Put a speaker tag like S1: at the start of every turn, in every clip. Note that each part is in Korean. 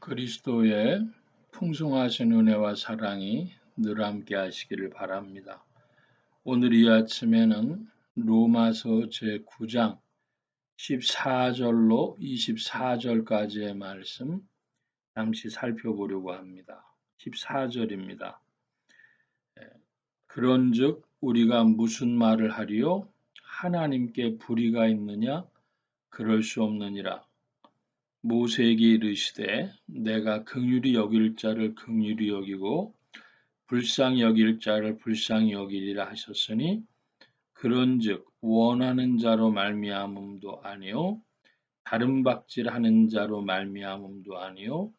S1: 그리스도의 풍성하신 은혜와 사랑이 늘 함께 하시기를 바랍니다. 오늘 이 아침에는 로마서 제9장 14절로 24절까지의 말씀 잠시 살펴보려고 합니다. 14절입니다. 그런즉 우리가 무슨 말을 하리요? 하나님께 불의가 있느냐? 그럴 수 없느니라. 모세에게 이르시되 내가 긍휼히 여길 자를 긍휼히 여기고 불쌍히 여길 자를 불쌍히 여기리라 하셨으니 그런즉 원하는 자로 말미암음도 아니요 다른 박질하는 자로 말미암음도 아니요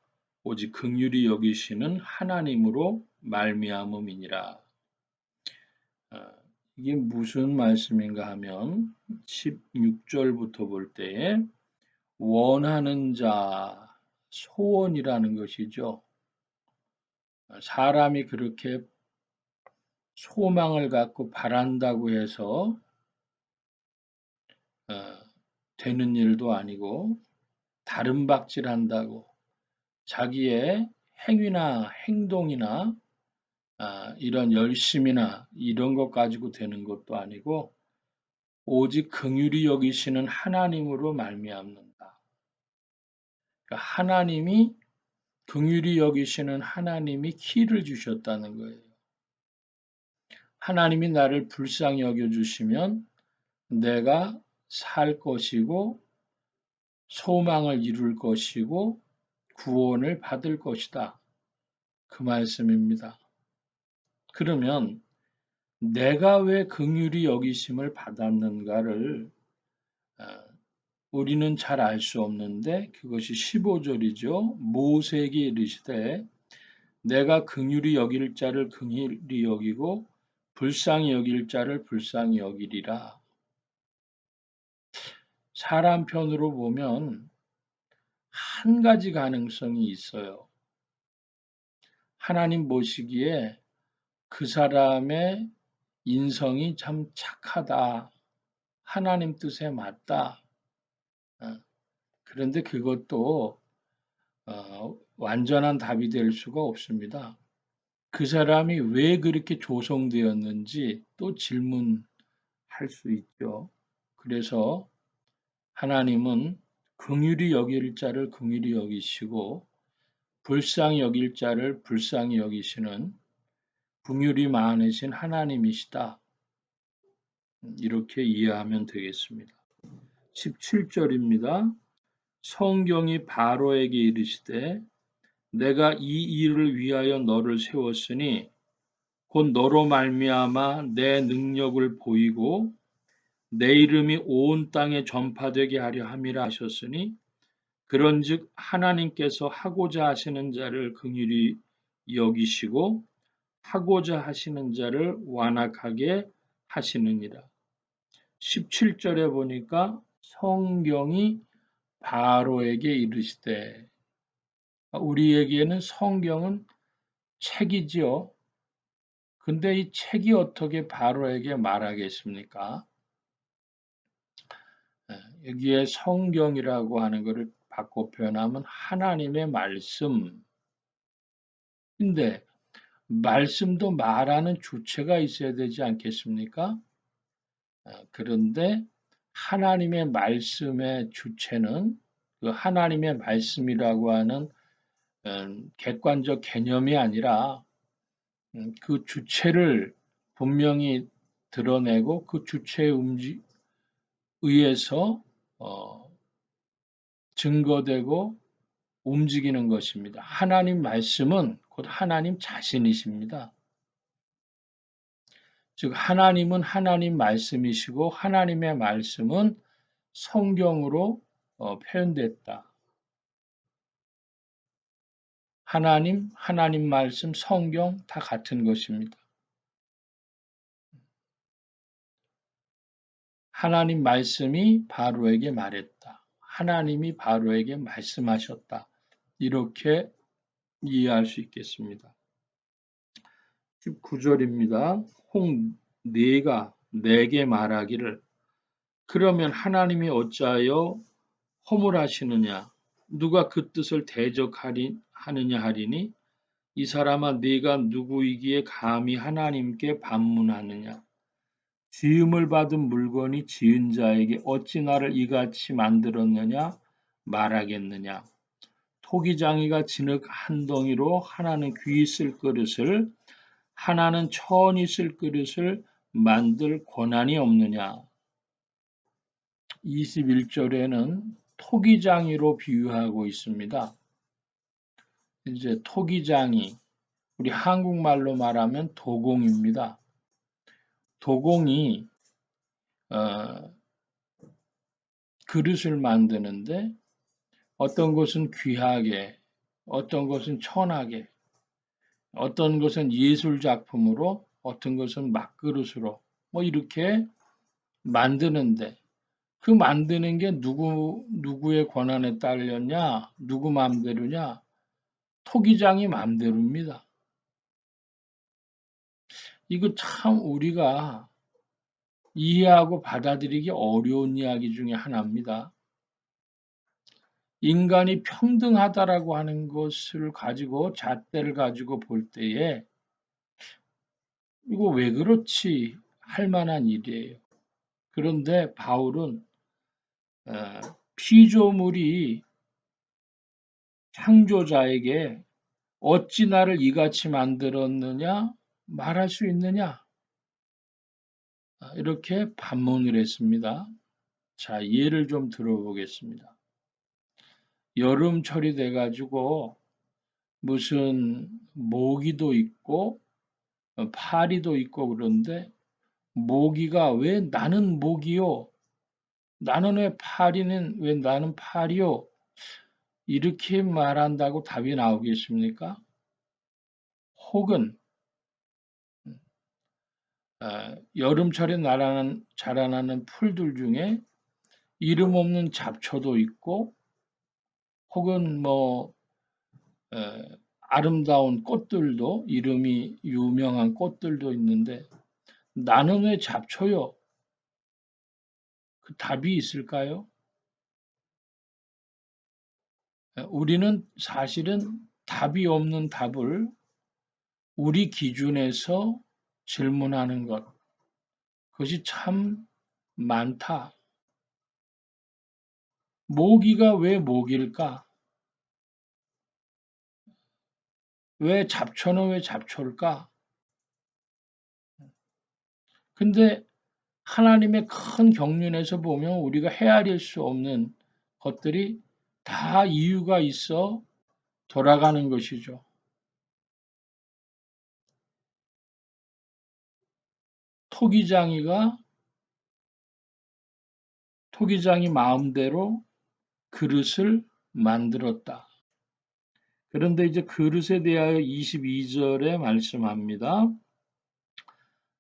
S1: 오직 긍휼히 여기시는 하나님으로 말미암음이니라. 이게 무슨 말씀인가 하면 16절부터 볼 때에 원하는 자, 소원이라는 것이죠. 사람이 그렇게 소망을 갖고 바란다고 해서 되는 일도 아니고 다른 박질한다고 자기의 행위나 행동이나 이런 열심이나 이런 것 가지고 되는 것도 아니고 오직 긍휼히 여기시는 하나님으로 말미암는다. 그러니까 하나님이 긍휼히 여기시는 하나님이 키를 주셨다는 거예요. 하나님이 나를 불쌍히 여겨주시면 내가 살 것이고 소망을 이룰 것이고 구원을 받을 것이다. 그 말씀입니다. 그러면 내가 왜 긍휼히 여기심을 받았는가를 우리는 잘 알 수 없는데 그것이 15절이죠. 모세에게 이르시되 내가 긍휼히 여길 자를 긍휼히 여기고 불쌍히 여길 자를 불쌍히 여기리라. 사람 편으로 보면 한 가지 가능성이 있어요. 하나님 보시기에 그 사람의 인성이 참 착하다. 하나님 뜻에 맞다. 그런데 그것도 완전한 답이 될 수가 없습니다. 그 사람이 왜 그렇게 조성되었는지 또 질문할 수 있죠. 그래서 하나님은 긍휼히 여길 자를 긍휼히 여기시고 불쌍히 여길 자를 불쌍히 여기시는 긍휼이 많으신 하나님이시다. 이렇게 이해하면 되겠습니다. 17절입니다. 성경이 바로에게 이르시되 내가 이 일을 위하여 너를 세웠으니 곧 너로 말미암아 내 능력을 보이고 내 이름이 온 땅에 전파되게 하려 함이라 하셨으니 그런즉 하나님께서 하고자 하시는 자를 긍휼히 여기시고 하고자 하시는 자를 완악하게 하시느니라. 17절에 보니까 성경이 바로에게 이르시되 우리에게는 성경은 책이지요. 근데 이 책이 어떻게 바로에게 말하겠습니까? 여기에 성경이라고 하는 것을 바꿔 표현하면 하나님의 말씀인데 말씀도 말하는 주체가 있어야 되지 않겠습니까? 그런데 하나님의 말씀의 주체는 그 하나님의 말씀이라고 하는 객관적 개념이 아니라 그 주체를 분명히 드러내고 그 주체에 의해서 증거되고 움직이는 것입니다. 하나님 말씀은 곧 하나님 자신이십니다. 즉 하나님은 하나님 말씀이시고 하나님의 말씀은 성경으로 표현됐다. 하나님 말씀, 성경 다 같은 것입니다. 하나님 말씀이 바로에게 말했다. 하나님이 바로에게 말씀하셨다. 이렇게 이해할 수 있겠습니다. 19절입니다. 혹 네가 내게 말하기를 그러면 하나님이 어찌하여 허물하시느냐 누가 그 뜻을 대적하느냐 하리니 이 사람아 네가 누구이기에 감히 하나님께 반문하느냐. 지음을 받은 물건이 지은 자에게 어찌 나를 이같이 만들었느냐 말하겠느냐. 토기장이가 진흙 한 덩이로 하나는 귀 쓸 그릇을 하나는 천이 쓸 그릇을 만들 권한이 없느냐. 21절에는 토기장이로 비유하고 있습니다. 이제 토기장이 우리 한국말로 말하면 도공입니다. 도공이 그릇을 만드는데 어떤 것은 귀하게, 어떤 것은 천하게, 어떤 것은 예술 작품으로, 어떤 것은 막그릇으로 뭐 이렇게 만드는데 그 만드는 게 누구의 권한에 따르냐, 누구 마음대로냐, 토기장이 마음대로입니다. 이거 참 우리가 이해하고 받아들이기 어려운 이야기 중에 하나입니다. 인간이 평등하다라고 하는 것을 가지고 잣대를 가지고 볼 때에 이거 왜 그렇지 할 만한 일이에요. 그런데 바울은 피조물이 창조자에게 어찌 나를 이같이 만들었느냐 말할 수 있느냐 이렇게 반문을 했습니다. 자, 예를 좀 들어보겠습니다. 여름철이 돼가지고 무슨 모기도 있고 파리도 있고 그런데 모기가 왜 나는 모기요? 나는 왜 파리는 왜 나는 파리요? 이렇게 말한다고 답이 나오겠습니까? 혹은 여름철에 자라나는 풀들 중에 이름 없는 잡초도 있고 혹은 뭐 아름다운 꽃들도 이름이 유명한 꽃들도 있는데 나는 왜 잡초요? 그 답이 있을까요? 우리는 사실은 답이 없는 답을 우리 기준에서 질문하는 것, 그것이 참 많다. 모기가 왜 모기일까? 왜 잡초는 왜 잡초일까? 근데 하나님의 큰 경륜에서 보면 우리가 헤아릴 수 없는 것들이 다 이유가 있어 돌아가는 것이죠. 토기장이 마음대로 그릇을 만들었다. 그런데 이제 그릇에 대하여 22절에 말씀합니다.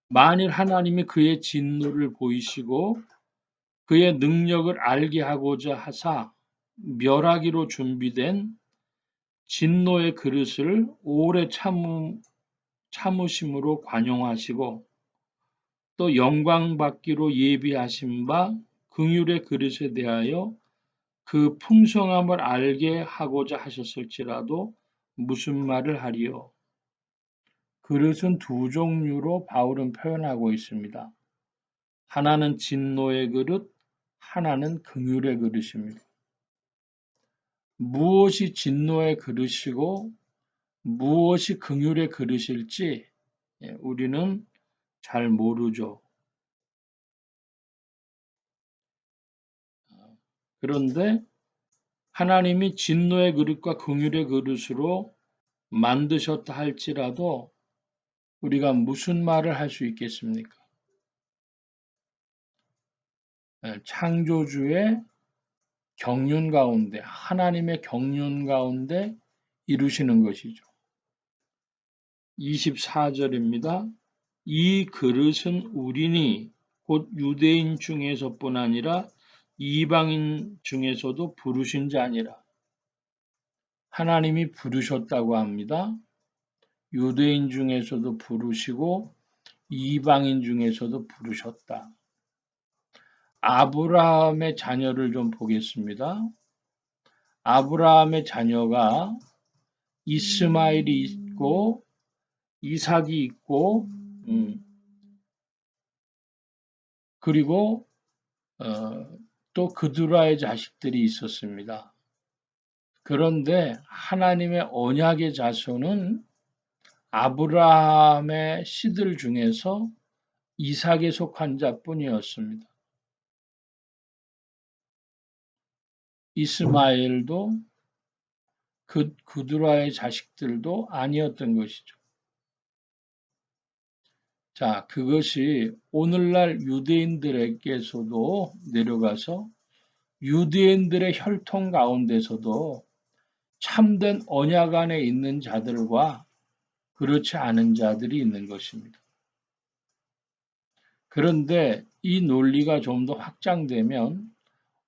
S1: 만일 하나님이 그의 진노를 보이시고 그의 능력을 알게 하고자 하사 멸하기로 준비된 진노의 그릇을 오래 참으심으로 관용하시고 또 영광 받기로 예비하신 바 긍휼의 그릇에 대하여 그 풍성함을 알게 하고자 하셨을지라도 무슨 말을 하리요? 그릇은 두 종류로 바울은 표현하고 있습니다. 하나는 진노의 그릇, 하나는 긍휼의 그릇입니다. 무엇이 진노의 그릇이고 무엇이 긍휼의 그릇일지 우리는 잘 모르죠. 그런데 하나님이 진노의 그릇과 긍휼의 그릇으로 만드셨다 할지라도 우리가 무슨 말을 할 수 있겠습니까? 창조주의 경륜 가운데, 하나님의 경륜 가운데 이루시는 것이죠. 24절입니다. 이 그릇은 우리니 곧 유대인 중에서뿐 아니라 이방인 중에서도 부르신 자니라. 하나님이 부르셨다고 합니다. 유대인 중에서도 부르시고 이방인 중에서도 부르셨다. 아브라함의 자녀를 좀 보겠습니다. 아브라함의 자녀가 이스마엘이 있고 이삭이 있고 그리고 또 그두라의 자식들이 있었습니다. 그런데 하나님의 언약의 자손은 아브라함의 씨들 중에서 이삭에 속한 자뿐이었습니다. 이스마엘도 그두라의 자식들도 아니었던 것이죠. 자, 그것이 오늘날 유대인들에게서도 내려가서 유대인들의 혈통 가운데서도 참된 언약 안에 있는 자들과 그렇지 않은 자들이 있는 것입니다. 그런데 이 논리가 좀 더 확장되면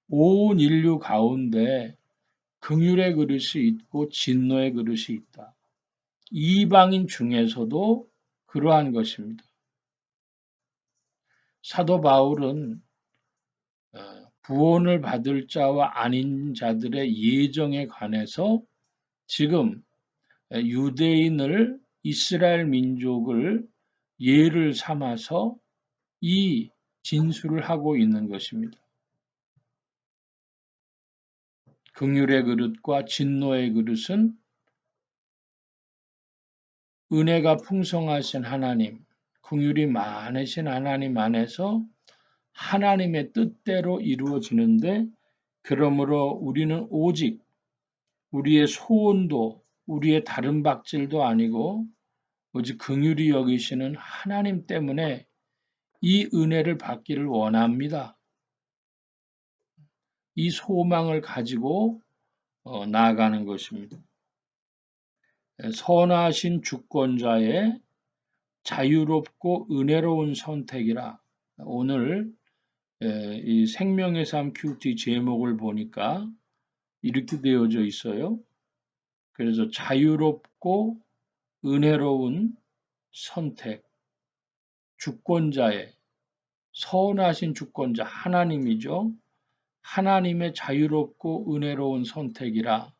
S1: 온 인류 가운데 긍휼의 그릇이 있고 진노의 그릇이 있다. 이방인 중에서도 그러한 것입니다. 사도 바울은 구원을 받을 자와 아닌 자들의 예정에 관해서 지금 유대인을 이스라엘 민족을 예를 삼아서 이 진술을 하고 있는 것입니다. 긍휼의 그릇과 진노의 그릇은 은혜가 풍성하신 하나님, 긍휼이 많으신 하나님 안에서 하나님의 뜻대로 이루어지는데 그러므로 우리는 오직 우리의 소원도 우리의 다른 박질도 아니고 오직 긍휼히 여기시는 하나님 때문에 이 은혜를 받기를 원합니다. 이 소망을 가지고 나아가는 것입니다. 선하신 주권자의 자유롭고 은혜로운 선택이라. 오늘 이 생명의 삶 큐티 제목을 보니까 이렇게 되어져 있어요. 그래서 자유롭고 은혜로운 선택, 주권자의 선하신 주권자 하나님이죠. 하나님의 자유롭고 은혜로운 선택이라.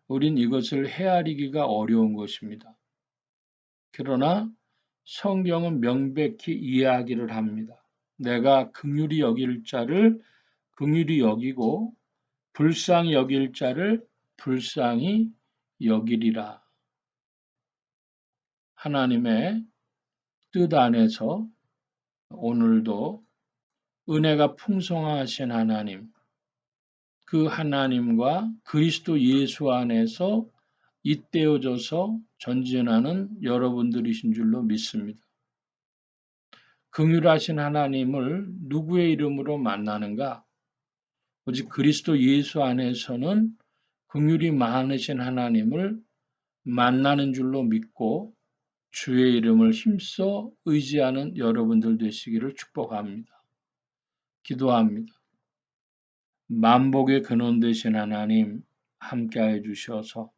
S1: 우린 이것을 헤아리기가 어려운 것입니다. 그러나 성경은 명백히 이야기를 합니다. 내가 긍휼히 여길 자를 긍휼히 여기고 불쌍히 여길 자를 불쌍히 여기리라. 하나님의 뜻 안에서 오늘도 은혜가 풍성하신 하나님, 그 하나님과 그리스도 예수 안에서 잇대어져서 전진하는 여러분들이신 줄로 믿습니다. 긍휼하신 하나님을 누구의 이름으로 만나는가? 오직 그리스도 예수 안에서는 긍휼이 많으신 하나님을 만나는 줄로 믿고 주의 이름을 힘써 의지하는 여러분들 되시기를 축복합니다. 기도합니다. 만복의 근원 되신 하나님 함께하여 주셔서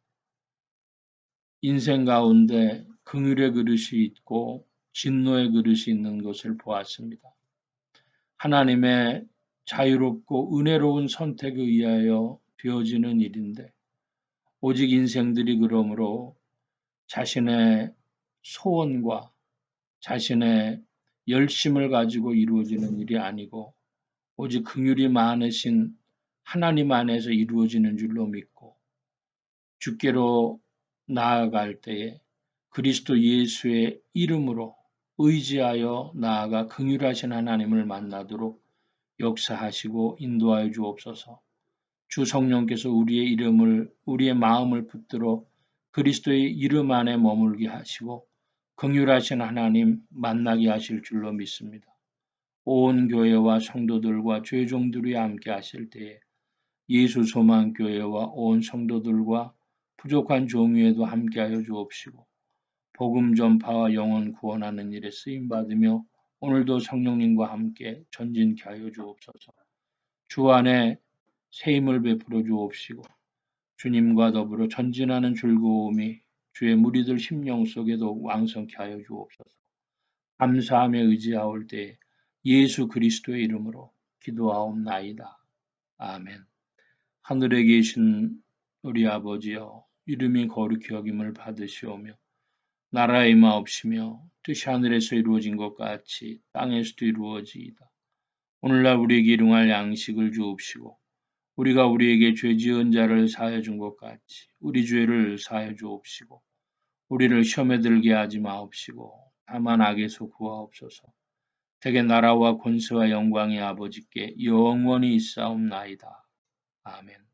S1: 인생 가운데 긍휼의 그릇이 있고 진노의 그릇이 있는 것을 보았습니다. 하나님의 자유롭고 은혜로운 선택에 의하여 되어지는 일인데 오직 인생들이 그러므로 자신의 소원과 자신의 열심을 가지고 이루어지는 일이 아니고 오직 긍휼이 많으신 하나님 안에서 이루어지는 줄로 믿고 주께로 나아갈 때에 그리스도 예수의 이름으로 의지하여 나아가 긍휼하신 하나님을 만나도록 역사하시고 인도하여 주옵소서. 주 성령께서 우리의 마음을 붙들어 그리스도의 이름 안에 머물게 하시고 긍휼하신 하나님 만나게 하실 줄로 믿습니다. 온 교회와 성도들과 죄종들이 함께 하실 때에 예수 소망 교회와 온 성도들과 부족한 종위에도 함께하여 주옵시고 복음 전파와 영혼 구원하는 일에 쓰임 받으며 오늘도 성령님과 함께 전진케 하여 주옵소서. 주 안에 새 힘을 베풀어 주옵시고 주님과 더불어 전진하는 즐거움이 주의 무리들 심령 속에도 왕성케 하여 주옵소서. 감사하며 의지하올 때 예수 그리스도의 이름으로 기도하옵나이다. 아멘. 하늘에 계신 우리 아버지여, 이름이 거룩히 여김을 받으시오며 나라의 마옵시며 뜻이 하늘에서 이루어진 것 같이 땅에서도 이루어지이다. 오늘날 우리에게 일용할 양식을 주옵시고 우리가 우리에게 죄 지은 자를 사하여 준 것 같이 우리 죄를 사하여 주옵시고 우리를 시험에 들게 하지 마옵시고 다만 악에서 구하옵소서. 대개 나라와 권세와 영광이 아버지께 영원히 있사옵나이다. 아멘.